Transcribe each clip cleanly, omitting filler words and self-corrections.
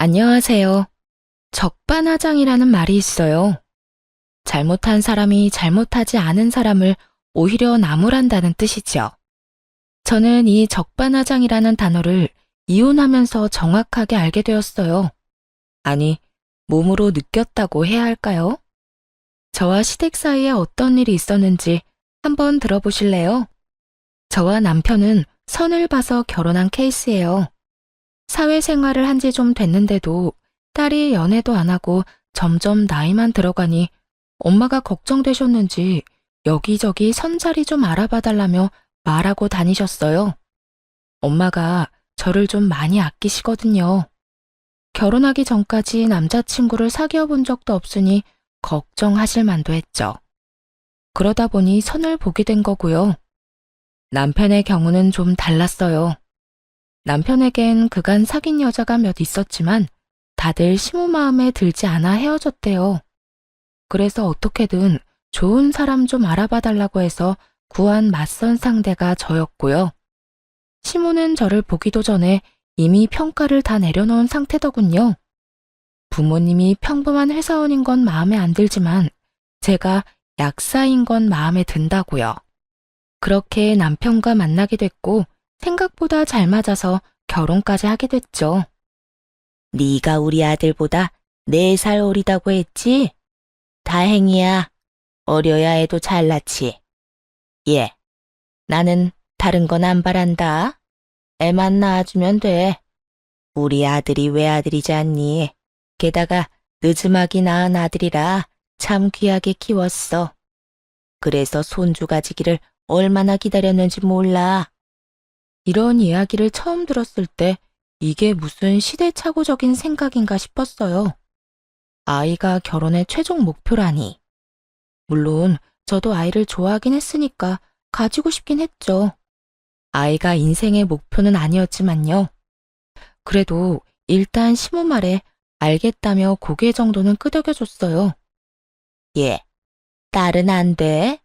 안녕하세요. 적반하장이라는 말이 있어요. 잘못한 사람이 잘못하지 않은 사람을 오히려 나무란다는 뜻이죠. 저는 이 적반하장이라는 단어를 이혼하면서 정확하게 알게 되었어요. 아니, 몸으로 느꼈다고 해야 할까요? 저와 시댁 사이에 어떤 일이 있었는지 한번 들어보실래요? 저와 남편은 선을 봐서 결혼한 케이스예요. 사회생활을 한 지 좀 됐는데도 딸이 연애도 안 하고 점점 나이만 들어가니 엄마가 걱정되셨는지 여기저기 선자리 좀 알아봐 달라며 말하고 다니셨어요. 엄마가 저를 좀 많이 아끼시거든요. 결혼하기 전까지 남자친구를 사귀어 본 적도 없으니 걱정하실 만도 했죠. 그러다 보니 선을 보게 된 거고요. 남편의 경우는 좀 달랐어요. 남편에겐 그간 사귄 여자가 몇 있었지만 다들 시모 마음에 들지 않아 헤어졌대요. 그래서 어떻게든 좋은 사람 좀 알아봐 달라고 해서 구한 맞선 상대가 저였고요. 시모는 저를 보기도 전에 이미 평가를 다 내려놓은 상태더군요. 부모님이 평범한 회사원인 건 마음에 안 들지만 제가 약사인 건 마음에 든다고요. 그렇게 남편과 만나게 됐고 생각보다 잘 맞아서 결혼까지 하게 됐죠. 네가 우리 아들보다 4살 어리다고 했지? 다행이야. 어려야 해도 잘났지. 예, 나는 다른 건 안 바란다. 애만 낳아주면 돼. 우리 아들이 외아들이지 않니? 게다가 늦음하게 낳은 아들이라 참 귀하게 키웠어. 그래서 손주 가지기를 얼마나 기다렸는지 몰라. 이런 이야기를 처음 들었을 때 이게 무슨 시대착오적인 생각인가 싶었어요. 아이가 결혼의 최종 목표라니. 물론 저도 아이를 좋아하긴 했으니까 가지고 싶긴 했죠. 아이가 인생의 목표는 아니었지만요. 그래도 일단 시모 말에 알겠다며 고개 정도는 끄덕여줬어요. 예, 딸은 안 돼.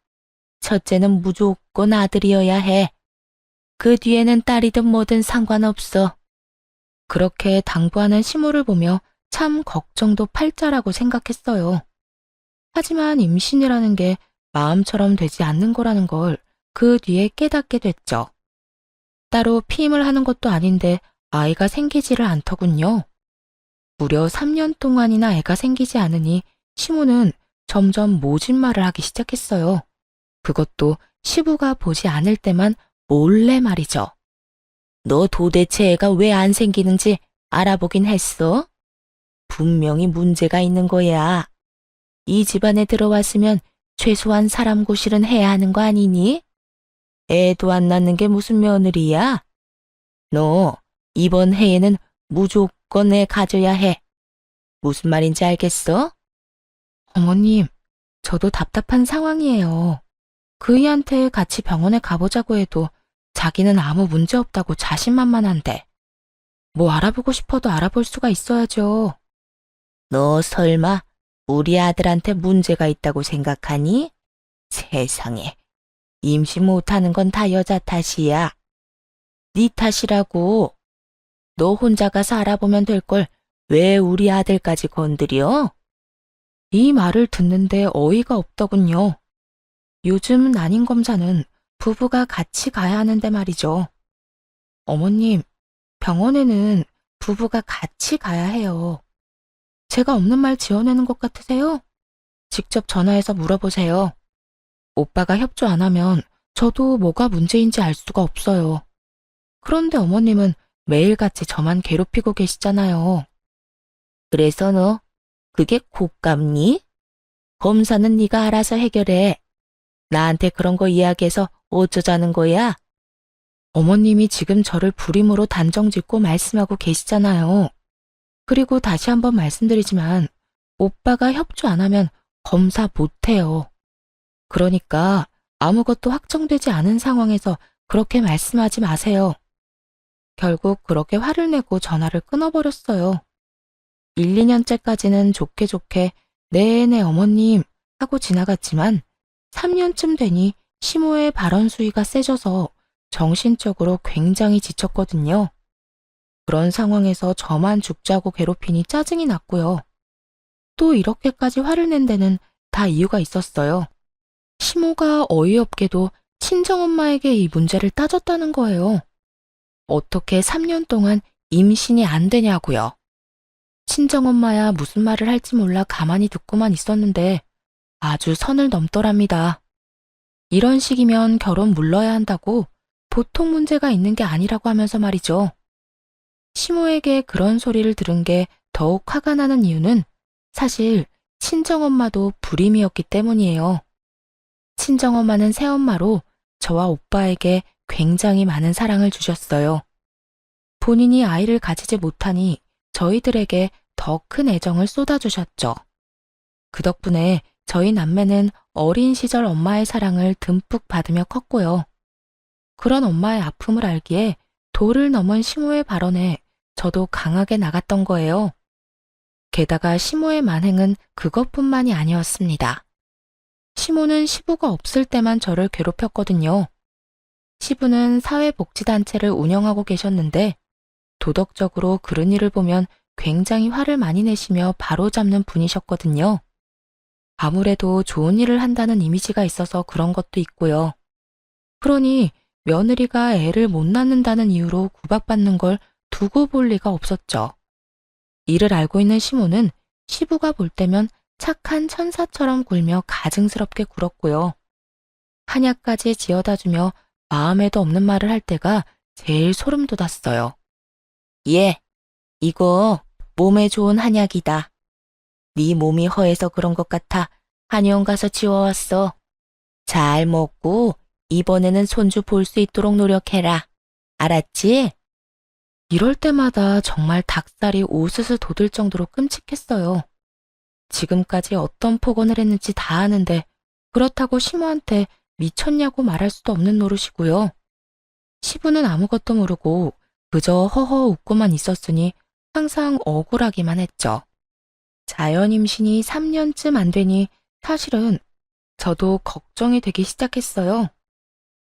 첫째는 무조건 아들이어야 해. 그 뒤에는 딸이든 뭐든 상관없어. 그렇게 당부하는 시모를 보며 참 걱정도 팔자라고 생각했어요. 하지만 임신이라는 게 마음처럼 되지 않는 거라는 걸 그 뒤에 깨닫게 됐죠. 따로 피임을 하는 것도 아닌데 아이가 생기지를 않더군요. 무려 3년 동안이나 애가 생기지 않으니 시모는 점점 모진 말을 하기 시작했어요. 그것도 시부가 보지 않을 때만 몰래 말이죠. 너 도대체 애가 왜 안 생기는지 알아보긴 했어? 분명히 문제가 있는 거야. 이 집안에 들어왔으면 최소한 사람 구실은 해야 하는 거 아니니? 애도 안 낳는 게 무슨 며느리야? 너 이번 해에는 무조건 애 가져야 해. 무슨 말인지 알겠어? 어머님, 저도 답답한 상황이에요. 그이한테 같이 병원에 가보자고 해도 자기는 아무 문제 없다고 자신만만한데 뭐 알아보고 싶어도 알아볼 수가 있어야죠. 너 설마 우리 아들한테 문제가 있다고 생각하니? 세상에, 임신 못하는 건 다 여자 탓이야. 네 탓이라고. 너 혼자 가서 알아보면 될 걸 왜 우리 아들까지 건드려? 이 말을 듣는데 어이가 없더군요. 요즘 난임 검사는 부부가 같이 가야 하는데 말이죠. 어머님, 병원에는 부부가 같이 가야 해요. 제가 없는 말 지어내는 것 같으세요? 직접 전화해서 물어보세요. 오빠가 협조 안 하면 저도 뭐가 문제인지 알 수가 없어요. 그런데 어머님은 매일같이 저만 괴롭히고 계시잖아요. 그래서 너 그게 곶감니? 검사는 네가 알아서 해결해. 나한테 그런 거 이야기해서 어쩌자는 거야? 어머님이 지금 저를 불임으로 단정짓고 말씀하고 계시잖아요. 그리고 다시 한번 말씀드리지만 오빠가 협조 안 하면 검사 못해요. 그러니까 아무것도 확정되지 않은 상황에서 그렇게 말씀하지 마세요. 결국 그렇게 화를 내고 전화를 끊어버렸어요. 1, 2년째까지는 좋게 좋게 네네 어머님 하고 지나갔지만 3년쯤 되니 시모의 발언 수위가 세져서 정신적으로 굉장히 지쳤거든요. 그런 상황에서 저만 죽자고 괴롭히니 짜증이 났고요. 또 이렇게까지 화를 낸 데는 다 이유가 있었어요. 시모가 어이없게도 친정엄마에게 이 문제를 따졌다는 거예요. 어떻게 3년 동안 임신이 안 되냐고요. 친정엄마야 무슨 말을 할지 몰라 가만히 듣고만 있었는데 아주 선을 넘더랍니다. 이런 식이면 결혼 물러야 한다고 보통 문제가 있는 게 아니라고 하면서 말이죠. 시모에게 그런 소리를 들은 게 더욱 화가 나는 이유는 사실 친정엄마도 불임이었기 때문이에요. 친정엄마는 새엄마로 저와 오빠에게 굉장히 많은 사랑을 주셨어요. 본인이 아이를 가지지 못하니 저희들에게 더 큰 애정을 쏟아주셨죠. 그 덕분에 저희 남매는 어린 시절 엄마의 사랑을 듬뿍 받으며 컸고요. 그런 엄마의 아픔을 알기에 도를 넘은 시모의 발언에 저도 강하게 나갔던 거예요. 게다가 시모의 만행은 그것뿐만이 아니었습니다. 시모는 시부가 없을 때만 저를 괴롭혔거든요. 시부는 사회복지단체를 운영하고 계셨는데 도덕적으로 그런 일을 보면 굉장히 화를 많이 내시며 바로잡는 분이셨거든요. 아무래도 좋은 일을 한다는 이미지가 있어서 그런 것도 있고요. 그러니 며느리가 애를 못 낳는다는 이유로 구박받는 걸 두고 볼 리가 없었죠. 이를 알고 있는 시모는 시부가 볼 때면 착한 천사처럼 굴며 가증스럽게 굴었고요. 한약까지 지어다주며 마음에도 없는 말을 할 때가 제일 소름 돋았어요. 예, 이거 몸에 좋은 한약이다. 네 몸이 허해서 그런 것 같아 한의원 가서 지워왔어. 잘 먹고 이번에는 손주 볼 수 있도록 노력해라. 알았지? 이럴 때마다 정말 닭살이 오스스 돋을 정도로 끔찍했어요. 지금까지 어떤 폭언을 했는지 다 아는데 그렇다고 시모한테 미쳤냐고 말할 수도 없는 노릇이고요. 시부는 아무것도 모르고 그저 허허 웃고만 있었으니 항상 억울하기만 했죠. 자연 임신이 3년쯤 안 되니 사실은 저도 걱정이 되기 시작했어요.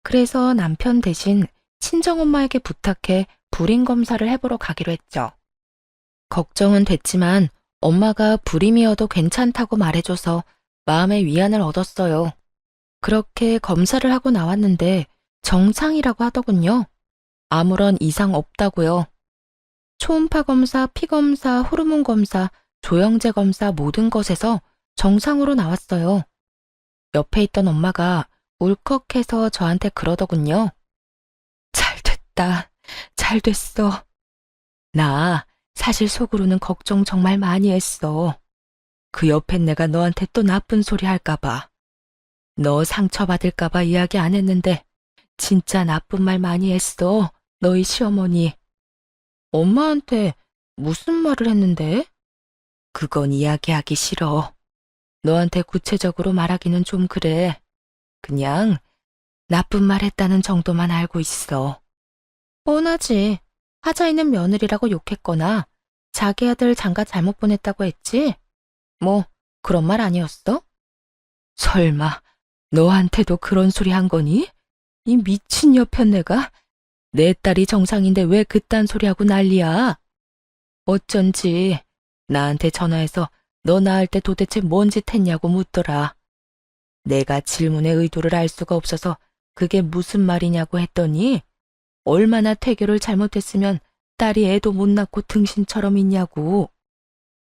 그래서 남편 대신 친정엄마에게 부탁해 불임 검사를 해보러 가기로 했죠. 걱정은 됐지만 엄마가 불임이어도 괜찮다고 말해줘서 마음의 위안을 얻었어요. 그렇게 검사를 하고 나왔는데 정상이라고 하더군요. 아무런 이상 없다고요. 초음파 검사, 피 검사, 호르몬 검사, 조영제 검사 모든 것에서 정상으로 나왔어요. 옆에 있던 엄마가 울컥해서 저한테 그러더군요. 잘 됐다. 잘 됐어. 나 사실 속으로는 걱정 정말 많이 했어. 그 옆엔 내가 너한테 또 나쁜 소리 할까봐. 너 상처받을까봐 이야기 안 했는데 진짜 나쁜 말 많이 했어. 너희 시어머니. 엄마한테 무슨 말을 했는데? 그건 이야기하기 싫어. 너한테 구체적으로 말하기는 좀 그래. 그냥 나쁜 말 했다는 정도만 알고 있어. 뻔하지. 하자 있는 며느리라고 욕했거나 자기 아들 장가 잘못 보냈다고 했지? 뭐 그런 말 아니었어? 설마 너한테도 그런 소리 한 거니? 이 미친 여편네가? 내 딸이 정상인데 왜 그딴 소리 하고 난리야? 어쩐지 나한테 전화해서 너 낳을 때 도대체 뭔 짓 했냐고 묻더라. 내가 질문의 의도를 알 수가 없어서 그게 무슨 말이냐고 했더니 얼마나 태교를 잘못했으면 딸이 애도 못 낳고 등신처럼 있냐고.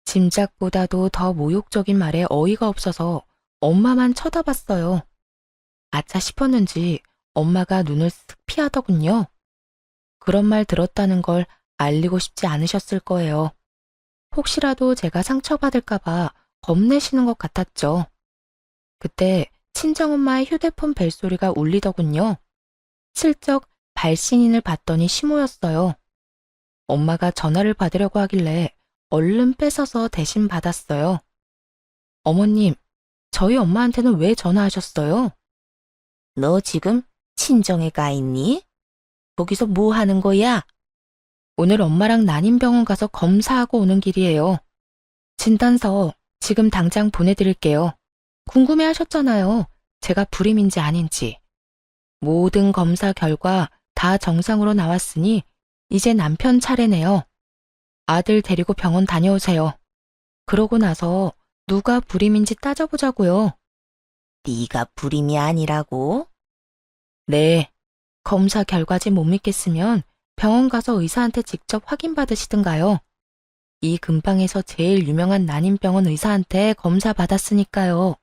짐작보다도 더 모욕적인 말에 어이가 없어서 엄마만 쳐다봤어요. 아차 싶었는지 엄마가 눈을 쓱 피하더군요. 그런 말 들었다는 걸 알리고 싶지 않으셨을 거예요. 혹시라도 제가 상처받을까봐 겁내시는 것 같았죠. 그때 친정엄마의 휴대폰 벨소리가 울리더군요. 슬쩍 발신인을 봤더니 시모였어요. 엄마가 전화를 받으려고 하길래 얼른 뺏어서 대신 받았어요. 어머님, 저희 엄마한테는 왜 전화하셨어요? 너 지금 친정에 가 있니? 거기서 뭐 하는 거야? 오늘 엄마랑 난임병원 가서 검사하고 오는 길이에요. 진단서 지금 당장 보내드릴게요. 궁금해 하셨잖아요. 제가 불임인지 아닌지. 모든 검사 결과 다 정상으로 나왔으니 이제 남편 차례네요. 아들 데리고 병원 다녀오세요. 그러고 나서 누가 불임인지 따져보자고요. 네가 불임이 아니라고? 네. 검사 결과지 못 믿겠으면 병원 가서 의사한테 직접 확인받으시든가요. 이 근방에서 제일 유명한 난임병원 의사한테 검사 받았으니까요.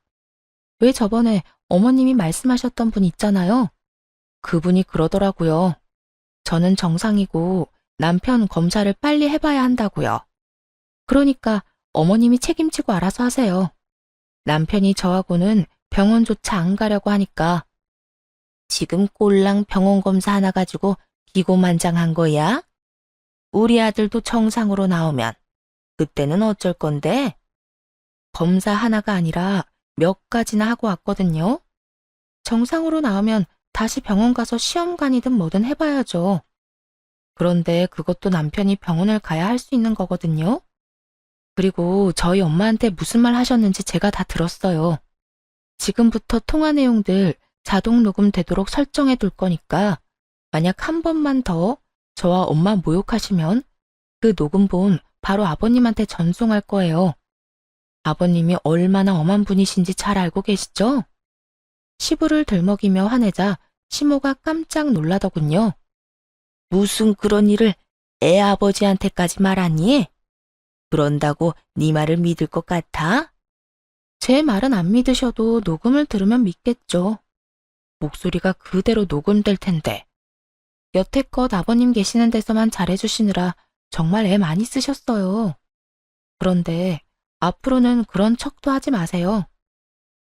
왜 저번에 어머님이 말씀하셨던 분 있잖아요. 그분이 그러더라고요. 저는 정상이고 남편 검사를 빨리 해봐야 한다고요. 그러니까 어머님이 책임지고 알아서 하세요. 남편이 저하고는 병원조차 안 가려고 하니까. 지금 꼴랑 병원 검사 하나 가지고 기고만장한 거야? 우리 아들도 정상으로 나오면 그때는 어쩔 건데? 검사 하나가 아니라 몇 가지나 하고 왔거든요. 정상으로 나오면 다시 병원 가서 시험관이든 뭐든 해봐야죠. 그런데 그것도 남편이 병원을 가야 할 수 있는 거거든요. 그리고 저희 엄마한테 무슨 말 하셨는지 제가 다 들었어요. 지금부터 통화 내용들 자동 녹음되도록 설정해 둘 거니까 만약 한 번만 더 저와 엄마 모욕하시면 그 녹음본 바로 아버님한테 전송할 거예요. 아버님이 얼마나 엄한 분이신지 잘 알고 계시죠? 시부를 들먹이며 화내자 시모가 깜짝 놀라더군요. 무슨 그런 일을 애 아버지한테까지 말하니? 그런다고 네 말을 믿을 것 같아? 제 말은 안 믿으셔도 녹음을 들으면 믿겠죠. 목소리가 그대로 녹음될 텐데. 여태껏 아버님 계시는 데서만 잘해주시느라 정말 애 많이 쓰셨어요. 그런데 앞으로는 그런 척도 하지 마세요.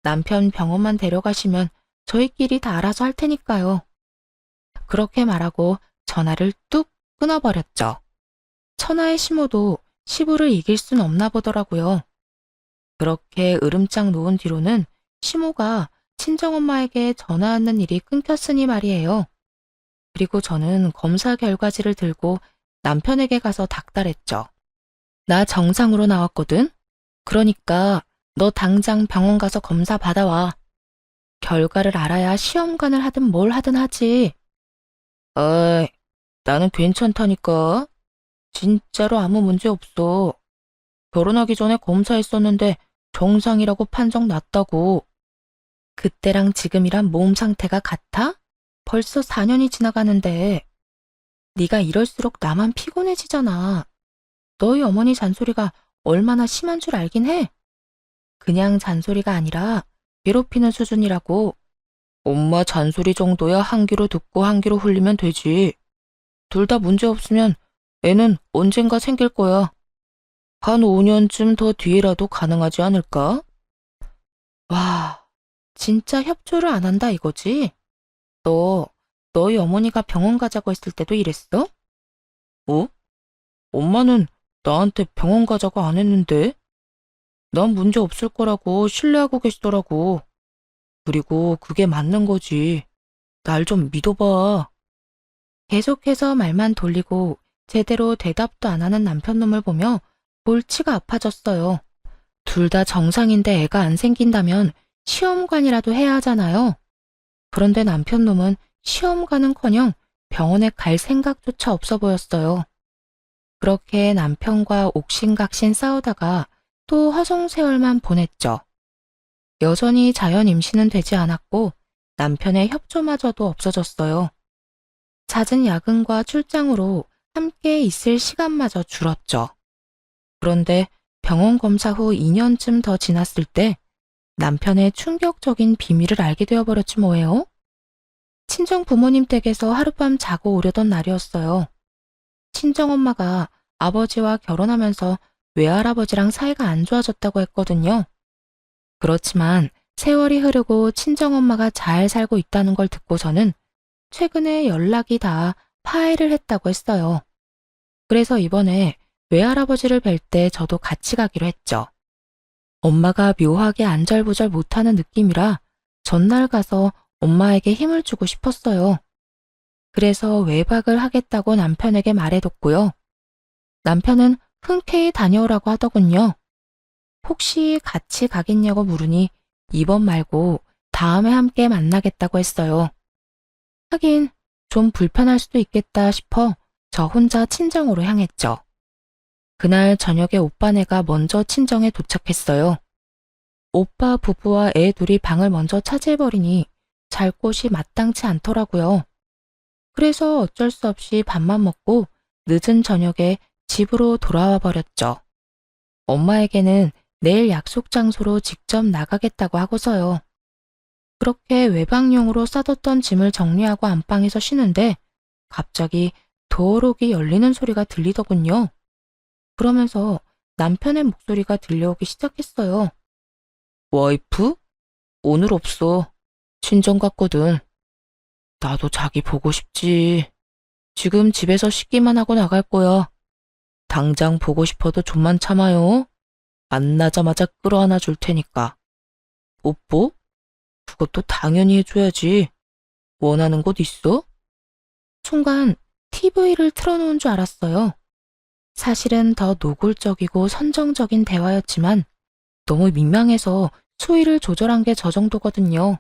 남편 병원만 데려가시면 저희끼리 다 알아서 할 테니까요. 그렇게 말하고 전화를 뚝 끊어버렸죠. 천하의 시모도 시부를 이길 순 없나 보더라고요. 그렇게 으름장 놓은 뒤로는 시모가 친정엄마에게 전화하는 일이 끊겼으니 말이에요. 그리고 저는 검사 결과지를 들고 남편에게 가서 닥달했죠. 나 정상으로 나왔거든? 그러니까 너 당장 병원 가서 검사 받아와. 결과를 알아야 시험관을 하든 뭘 하든 하지. 어이, 나는 괜찮다니까. 진짜로 아무 문제 없어. 결혼하기 전에 검사했었는데 정상이라고 판정 났다고. 그때랑 지금이랑 몸 상태가 같아? 벌써 4년이 지나가는데. 네가 이럴수록 나만 피곤해지잖아. 너희 어머니 잔소리가 얼마나 심한 줄 알긴 해. 그냥 잔소리가 아니라 괴롭히는 수준이라고. 엄마 잔소리 정도야 한 귀로 듣고 한 귀로 흘리면 되지. 둘 다 문제 없으면 애는 언젠가 생길 거야. 한 5년쯤 더 뒤에라도 가능하지 않을까? 와, 진짜 협조를 안 한다 이거지? 너희 어머니가 병원 가자고 했을 때도 이랬어? 어? 엄마는 나한테 병원 가자고 안 했는데? 난 문제 없을 거라고 신뢰하고 계시더라고. 그리고 그게 맞는 거지. 날 좀 믿어봐. 계속해서 말만 돌리고 제대로 대답도 안 하는 남편 놈을 보며 골치가 아파졌어요. 둘 다 정상인데 애가 안 생긴다면 시험관이라도 해야 하잖아요. 그런데 남편 놈은 시험관은커녕 병원에 갈 생각조차 없어 보였어요. 그렇게 남편과 옥신각신 싸우다가 또 허송세월만 보냈죠. 여전히 자연 임신은 되지 않았고 남편의 협조마저도 없어졌어요. 잦은 야근과 출장으로 함께 있을 시간마저 줄었죠. 그런데 병원 검사 후 2년쯤 더 지났을 때 남편의 충격적인 비밀을 알게 되어버렸지 뭐예요? 친정 부모님 댁에서 하룻밤 자고 오려던 날이었어요. 친정엄마가 아버지와 결혼하면서 외할아버지랑 사이가 안 좋아졌다고 했거든요. 그렇지만 세월이 흐르고 친정엄마가 잘 살고 있다는 걸 듣고서는 최근에 연락이 다 파해를 했다고 했어요. 그래서 이번에 외할아버지를 뵐 때 저도 같이 가기로 했죠. 엄마가 묘하게 안절부절 못하는 느낌이라 전날 가서 엄마에게 힘을 주고 싶었어요. 그래서 외박을 하겠다고 남편에게 말해뒀고요. 남편은 흔쾌히 다녀오라고 하더군요. 혹시 같이 가겠냐고 물으니 이번 말고 다음에 함께 만나겠다고 했어요. 하긴 좀 불편할 수도 있겠다 싶어 저 혼자 친정으로 향했죠. 그날 저녁에 오빠네가 먼저 친정에 도착했어요. 오빠 부부와 애 둘이 방을 먼저 차지해버리니 잘 곳이 마땅치 않더라고요. 그래서 어쩔 수 없이 밥만 먹고 늦은 저녁에 집으로 돌아와 버렸죠. 엄마에게는 내일 약속 장소로 직접 나가겠다고 하고서요. 그렇게 외박용으로 싸뒀던 짐을 정리하고 안방에서 쉬는데 갑자기 도어록이 열리는 소리가 들리더군요. 그러면서 남편의 목소리가 들려오기 시작했어요. 와이프? 오늘 없어. 친정 갔거든. 나도 자기 보고 싶지. 지금 집에서 씻기만 하고 나갈 거야. 당장 보고 싶어도 좀만 참아요. 만나자마자 끌어안아 줄 테니까. 뽀뽀? 그것도 당연히 해줘야지. 원하는 곳 있어? 순간 TV를 틀어놓은 줄 알았어요. 사실은 더 노골적이고 선정적인 대화였지만 너무 민망해서 수위를 조절한 게 저 정도거든요.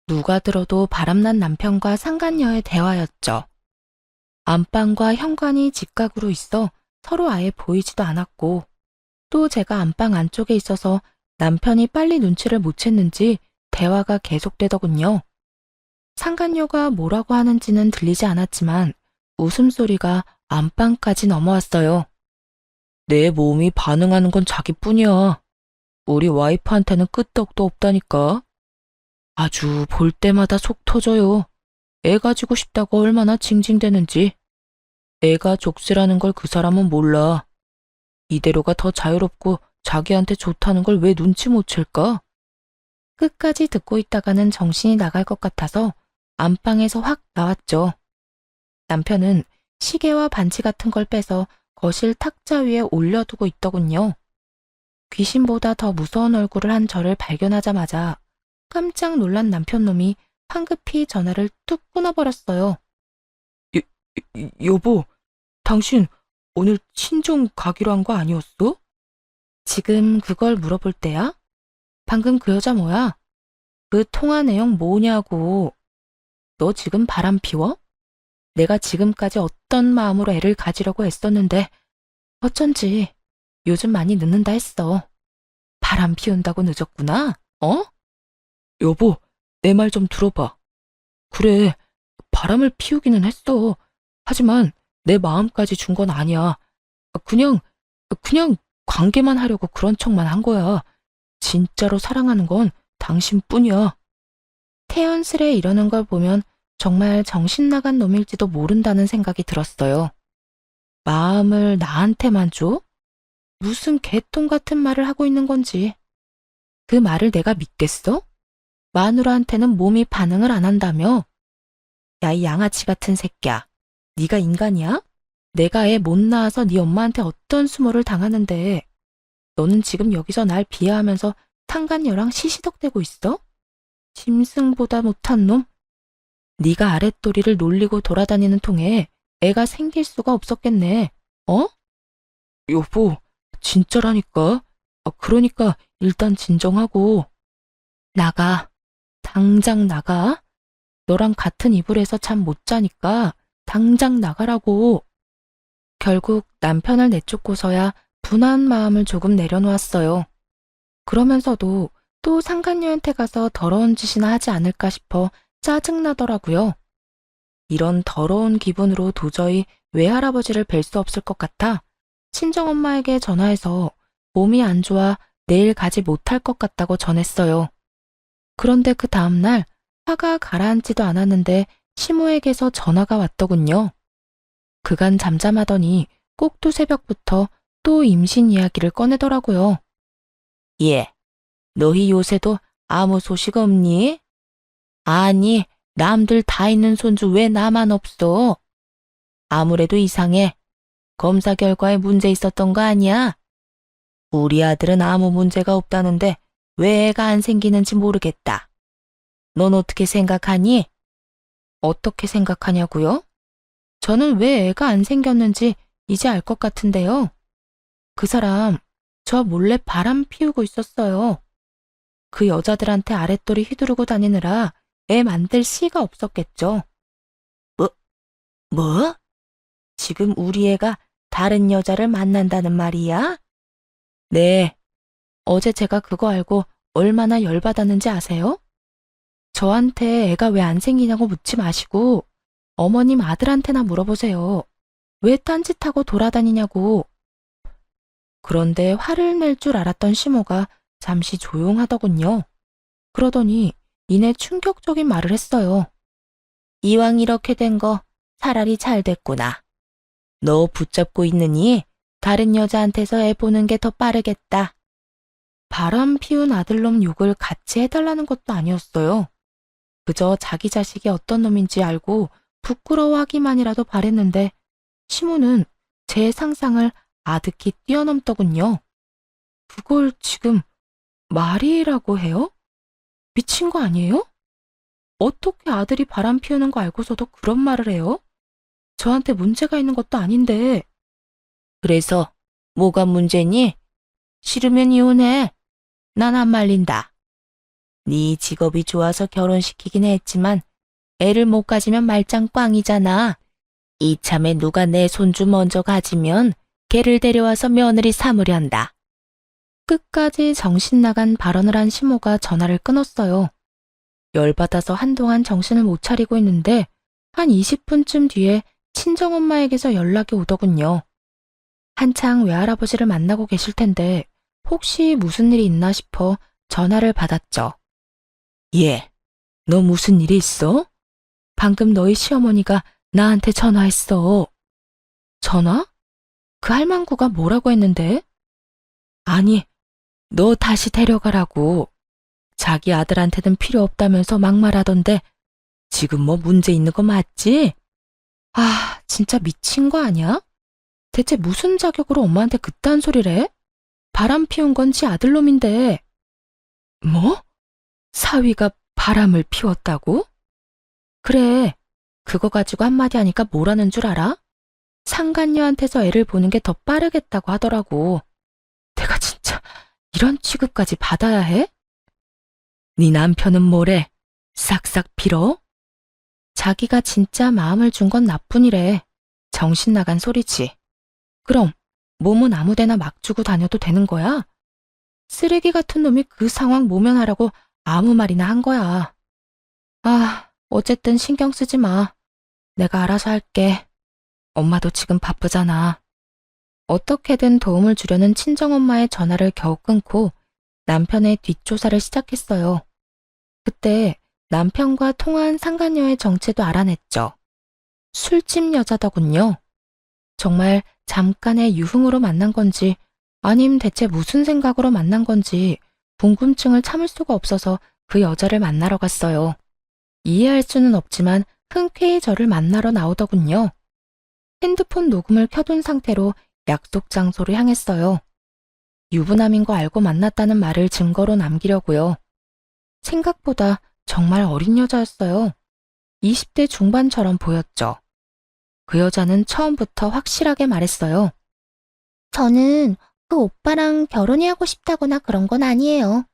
누가 들어도 바람난 남편과 상간녀의 대화였죠. 안방과 현관이 직각으로 있어 서로 아예 보이지도 않았고 또 제가 안방 안쪽에 있어서 남편이 빨리 눈치를 못 챘는지 대화가 계속되더군요. 상간녀가 뭐라고 하는지는 들리지 않았지만 웃음소리가 안방까지 넘어왔어요. 내 몸이 반응하는 건 자기뿐이야. 우리 와이프한테는 끄떡도 없다니까. 아주 볼 때마다 속 터져요. 애 가지고 싶다고 얼마나 징징대는지. 애가 족쇄라는 걸 그 사람은 몰라. 이대로가 더 자유롭고 자기한테 좋다는 걸 왜 눈치 못 챌까? 끝까지 듣고 있다가는 정신이 나갈 것 같아서 안방에서 확 나왔죠. 남편은 시계와 반지 같은 걸 빼서 거실 탁자 위에 올려두고 있더군요. 귀신보다 더 무서운 얼굴을 한 저를 발견하자마자 깜짝 놀란 남편놈이 황급히 전화를 뚝 끊어버렸어요. 여보, 당신 오늘 친정 가기로 한 거 아니었어? 지금 그걸 물어볼 때야? 방금 그 여자 뭐야? 그 통화 내용 뭐냐고. 너 지금 바람 피워? 내가 지금까지 어떤 마음으로 애를 가지려고 애썼는데 어쩐지 요즘 많이 늦는다 했어. 바람 피운다고 늦었구나? 어? 여보, 내 말 좀 들어봐. 그래, 바람을 피우기는 했어. 하지만 내 마음까지 준 건 아니야. 그냥 관계만 하려고 그런 척만 한 거야. 진짜로 사랑하는 건 당신뿐이야. 태연스레 이러는 걸 보면 정말 정신 나간 놈일지도 모른다는 생각이 들었어요. 마음을 나한테만 줘? 무슨 개똥 같은 말을 하고 있는 건지. 그 말을 내가 믿겠어? 마누라한테는 몸이 반응을 안 한다며? 야, 이 양아치 같은 새끼야. 네가 인간이야? 내가 애 못 낳아서 네 엄마한테 어떤 수모를 당하는데 너는 지금 여기서 날 비하하면서 상간녀랑 시시덕대고 있어? 짐승보다 못한 놈? 네가 아랫도리를 놀리고 돌아다니는 통에 애가 생길 수가 없었겠네. 어? 여보, 진짜라니까. 그러니까 일단 진정하고. 나가. 당장 나가. 너랑 같은 이불에서 잠 못 자니까 당장 나가라고. 결국 남편을 내쫓고서야 분한 마음을 조금 내려놓았어요. 그러면서도 또 상간녀한테 가서 더러운 짓이나 하지 않을까 싶어 짜증나더라고요. 이런 더러운 기분으로 도저히 외할아버지를 뵐 수 없을 것 같아 친정엄마에게 전화해서 몸이 안 좋아 내일 가지 못할 것 같다고 전했어요. 그런데 그 다음날 화가 가라앉지도 않았는데 시모에게서 전화가 왔더군요. 그간 잠잠하더니 꼭두 새벽부터 또 임신 이야기를 꺼내더라고요. 예, 너희 요새도 아무 소식 없니? 아니, 남들 다 있는 손주 왜 나만 없어? 아무래도 이상해. 검사 결과에 문제 있었던 거 아니야? 우리 아들은 아무 문제가 없다는데 왜 애가 안 생기는지 모르겠다. 넌 어떻게 생각하니? 어떻게 생각하냐고요? 저는 왜 애가 안 생겼는지 이제 알 것 같은데요. 그 사람 저 몰래 바람 피우고 있었어요. 그 여자들한테 아랫도리 휘두르고 다니느라 애 만들 씨가 없었겠죠. 뭐? 지금 우리 애가 다른 여자를 만난다는 말이야? 네. 어제 제가 그거 알고 얼마나 열받았는지 아세요? 저한테 애가 왜 안 생기냐고 묻지 마시고 어머님 아들한테나 물어보세요. 왜 딴짓하고 돌아다니냐고. 그런데 화를 낼 줄 알았던 시모가 잠시 조용하더군요. 그러더니 이내 충격적인 말을 했어요. 이왕 이렇게 된 거 차라리 잘 됐구나. 너 붙잡고 있느니 다른 여자한테서 애 보는 게 더 빠르겠다. 바람 피운 아들놈 욕을 같이 해달라는 것도 아니었어요. 그저 자기 자식이 어떤 놈인지 알고 부끄러워하기만이라도 바랬는데 시모는 제 상상을 아득히 뛰어넘더군요. 그걸 지금 말이라고 해요? 미친 거 아니에요? 어떻게 아들이 바람 피우는 거 알고서도 그런 말을 해요? 저한테 문제가 있는 것도 아닌데. 그래서 뭐가 문제니? 싫으면 이혼해. 난 안 말린다. 네 직업이 좋아서 결혼시키긴 했지만 애를 못 가지면 말짱 꽝이잖아. 이참에 누가 내 손주 먼저 가지면 걔를 데려와서 며느리 삼으련다. 끝까지 정신 나간 발언을 한 시모가 전화를 끊었어요. 열받아서 한동안 정신을 못 차리고 있는데 한 20분쯤 뒤에 친정엄마에게서 연락이 오더군요. 한창 외할아버지를 만나고 계실 텐데 혹시 무슨 일이 있나 싶어 전화를 받았죠. 예, 너 무슨 일이 있어? 방금 너희 시어머니가 나한테 전화했어. 전화? 그 할망구가 뭐라고 했는데? 아니, 너 다시 데려가라고. 자기 아들한테는 필요 없다면서 막말하던데 지금 뭐 문제 있는 거 맞지? 아, 진짜 미친 거 아니야? 대체 무슨 자격으로 엄마한테 그딴 소리를 해? 바람 피운 건 지 아들놈인데. 뭐? 사위가 바람을 피웠다고? 그래, 그거 가지고 한마디 하니까 뭐라는 줄 알아? 상간녀한테서 애를 보는 게 더 빠르겠다고 하더라고. 내가 진짜 이런 취급까지 받아야 해? 네 남편은 뭐래? 싹싹 빌어? 자기가 진짜 마음을 준 건 나뿐이래. 정신 나간 소리지. 그럼 몸은 아무데나 막 주고 다녀도 되는 거야? 쓰레기 같은 놈이 그 상황 모면하라고 아무 말이나 한 거야. 아, 어쨌든 신경 쓰지 마. 내가 알아서 할게. 엄마도 지금 바쁘잖아. 어떻게든 도움을 주려는 친정엄마의 전화를 겨우 끊고 남편의 뒷조사를 시작했어요. 그때 남편과 통화한 상간녀의 정체도 알아냈죠. 술집 여자더군요. 정말 잠깐의 유흥으로 만난 건지 아님 대체 무슨 생각으로 만난 건지 궁금증을 참을 수가 없어서 그 여자를 만나러 갔어요. 이해할 수는 없지만 흔쾌히 저를 만나러 나오더군요. 핸드폰 녹음을 켜둔 상태로 약속 장소로 향했어요. 유부남인 거 알고 만났다는 말을 증거로 남기려고요. 생각보다 정말 어린 여자였어요. 20대 중반처럼 보였죠. 그 여자는 처음부터 확실하게 말했어요. 저는 그 오빠랑 결혼이 하고 싶다거나 그런 건 아니에요.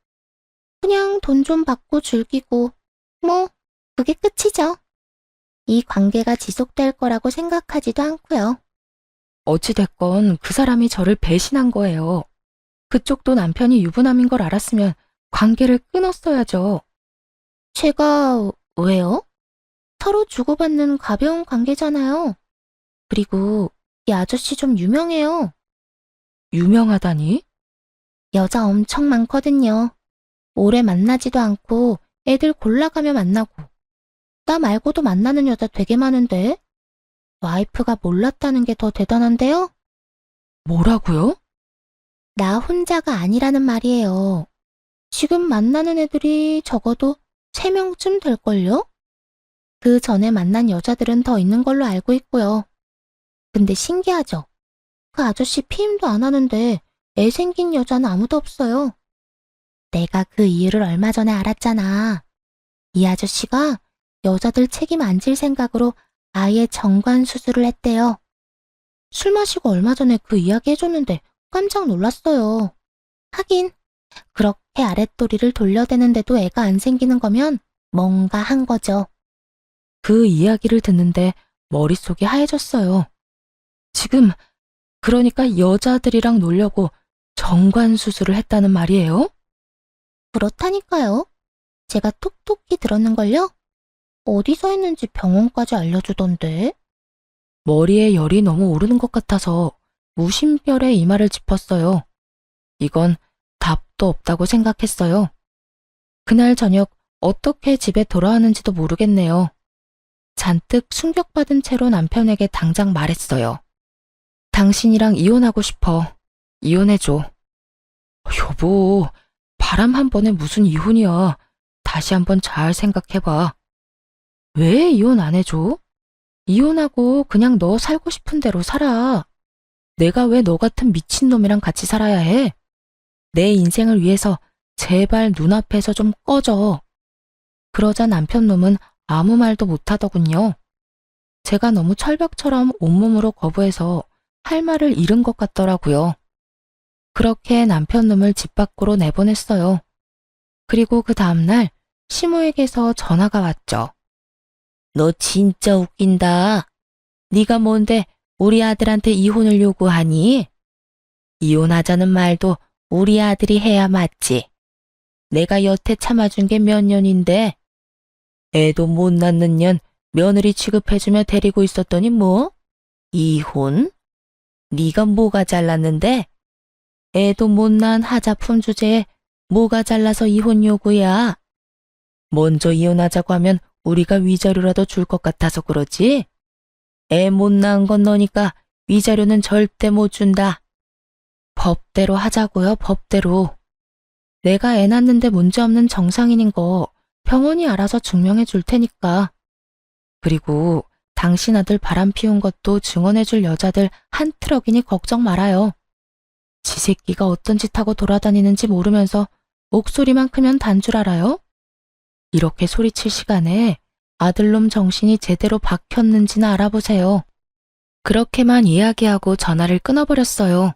그냥 돈 좀 받고 즐기고, 뭐, 그게 끝이죠. 이 관계가 지속될 거라고 생각하지도 않고요. 어찌됐건 그 사람이 저를 배신한 거예요. 그쪽도 남편이 유부남인 걸 알았으면 관계를 끊었어야죠. 제가 왜요? 서로 주고받는 가벼운 관계잖아요. 그리고 이 아저씨 좀 유명해요. 유명하다니? 여자 엄청 많거든요. 오래 만나지도 않고 애들 골라가며 만나고. 나 말고도 만나는 여자 되게 많은데. 와이프가 몰랐다는 게 더 대단한데요? 뭐라고요? 나 혼자가 아니라는 말이에요. 지금 만나는 애들이 적어도 3명쯤 될걸요? 그 전에 만난 여자들은 더 있는 걸로 알고 있고요. 근데 신기하죠? 그 아저씨 피임도 안 하는데 애 생긴 여자는 아무도 없어요. 내가 그 이유를 얼마 전에 알았잖아. 이 아저씨가 여자들 책임 안 질 생각으로 아예 정관 수술을 했대요. 술 마시고 얼마 전에 그 이야기 해줬는데 깜짝 놀랐어요. 하긴 그렇게 아랫도리를 돌려대는데도 애가 안 생기는 거면 뭔가 한 거죠. 그 이야기를 듣는데 머릿속이 하얘졌어요. 지금 그러니까 여자들이랑 놀려고 정관 수술을 했다는 말이에요? 그렇다니까요. 제가 톡톡히 들었는걸요? 어디서 했는지 병원까지 알려주던데. 머리에 열이 너무 오르는 것 같아서 무심결에 이마를 짚었어요. 이건 답도 없다고 생각했어요. 그날 저녁 어떻게 집에 돌아왔는지도 모르겠네요. 잔뜩 충격받은 채로 남편에게 당장 말했어요. 당신이랑 이혼하고 싶어. 이혼해줘. 여보, 바람 한 번에 무슨 이혼이야. 다시 한번 잘 생각해봐. 왜 이혼 안 해줘? 이혼하고 그냥 너 살고 싶은 대로 살아. 내가 왜 너 같은 미친놈이랑 같이 살아야 해? 내 인생을 위해서 제발 눈앞에서 좀 꺼져. 그러자 남편놈은 아무 말도 못하더군요. 제가 너무 철벽처럼 온몸으로 거부해서 할 말을 잃은 것 같더라고요. 그렇게 남편놈을 집 밖으로 내보냈어요. 그리고 그 다음날 시모에게서 전화가 왔죠. 너 진짜 웃긴다. 네가 뭔데 우리 아들한테 이혼을 요구하니? 이혼하자는 말도 우리 아들이 해야 맞지. 내가 여태 참아준 게 몇 년인데 애도 못 낳는 년 며느리 취급해주며 데리고 있었더니 뭐? 이혼? 네가 뭐가 잘났는데? 애도 못 낳은 하자품 주제에 뭐가 잘나서 이혼 요구야? 먼저 이혼하자고 하면 우리가 위자료라도 줄 것 같아서 그러지? 애 못 낳은 건 너니까 위자료는 절대 못 준다. 법대로 하자고요, 법대로. 내가 애 낳는데 문제없는 정상인인 거 병원이 알아서 증명해 줄 테니까. 그리고 당신 아들 바람 피운 것도 증언해 줄 여자들 한 트럭이니 걱정 말아요. 지 새끼가 어떤 짓 하고 돌아다니는지 모르면서 목소리만 크면 단 줄 알아요? 이렇게 소리칠 시간에 아들놈 정신이 제대로 박혔는지나 알아보세요. 그렇게만 이야기하고 전화를 끊어버렸어요.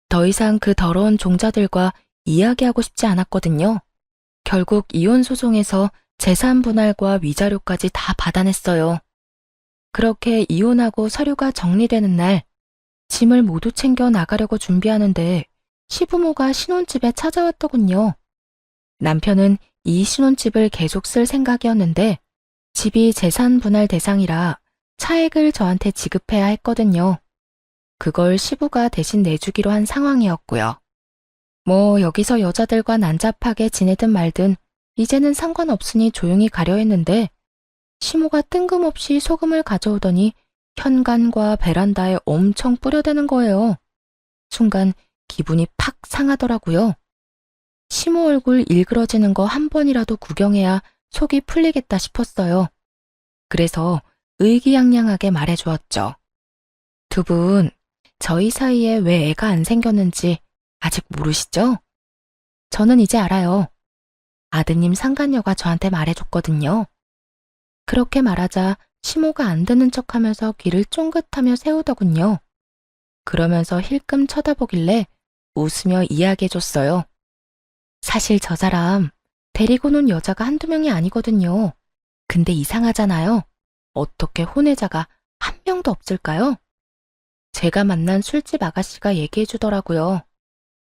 더 이상 그 더러운 종자들과 이야기하고 싶지 않았거든요. 결국 이혼 소송에서 재산 분할과 위자료까지 다 받아냈어요. 그렇게 이혼하고 서류가 정리되는 날, 짐을 모두 챙겨 나가려고 준비하는데 시부모가 신혼집에 찾아왔더군요. 남편은 이 신혼집을 계속 쓸 생각이었는데 집이 재산 분할 대상이라 차액을 저한테 지급해야 했거든요. 그걸 시부가 대신 내주기로 한 상황이었고요. 뭐 여기서 여자들과 난잡하게 지내든 말든 이제는 상관없으니 조용히 가려 했는데 시모가 뜬금없이 소금을 가져오더니 현관과 베란다에 엄청 뿌려대는 거예요. 순간 기분이 팍 상하더라고요. 시모 얼굴 일그러지는 거 한 번이라도 구경해야 속이 풀리겠다 싶었어요. 그래서 의기양양하게 말해주었죠. 두 분, 저희 사이에 왜 애가 안 생겼는지 아직 모르시죠? 저는 이제 알아요. 아드님 상간녀가 저한테 말해줬거든요. 그렇게 말하자 시모가 안 듣는 척하면서 귀를 쫑긋하며 세우더군요. 그러면서 힐끔 쳐다보길래 웃으며 이야기해줬어요. 사실 저 사람 데리고 논 여자가 한두 명이 아니거든요. 근데 이상하잖아요. 어떻게 혼외자가 한 명도 없을까요? 제가 만난 술집 아가씨가 얘기해주더라고요.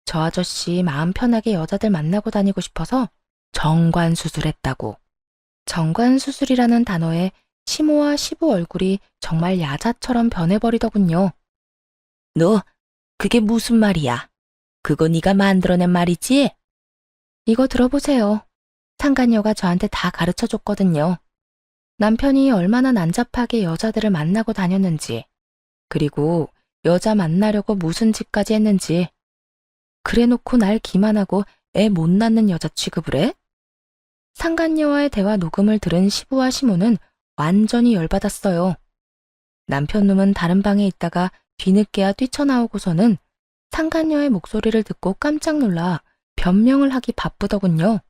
저 아저씨 마음 편하게 여자들 만나고 다니고 싶어서 정관 수술했다고. 정관 수술이라는 단어에 시모와 시부 얼굴이 정말 야자처럼 변해버리더군요. 너, 그게 무슨 말이야? 그거 네가 만들어낸 말이지? 이거 들어보세요. 상간녀가 저한테 다 가르쳐줬거든요. 남편이 얼마나 난잡하게 여자들을 만나고 다녔는지, 그리고 여자 만나려고 무슨 짓까지 했는지. 그래놓고 날 기만하고 애 못 낳는 여자 취급을 해? 상간녀와의 대화 녹음을 들은 시부와 시모는 완전히 열받았어요. 남편놈은 다른 방에 있다가 뒤늦게야 뛰쳐나오고서는 상간녀의 목소리를 듣고 깜짝 놀라 변명을 하기 바쁘더군요.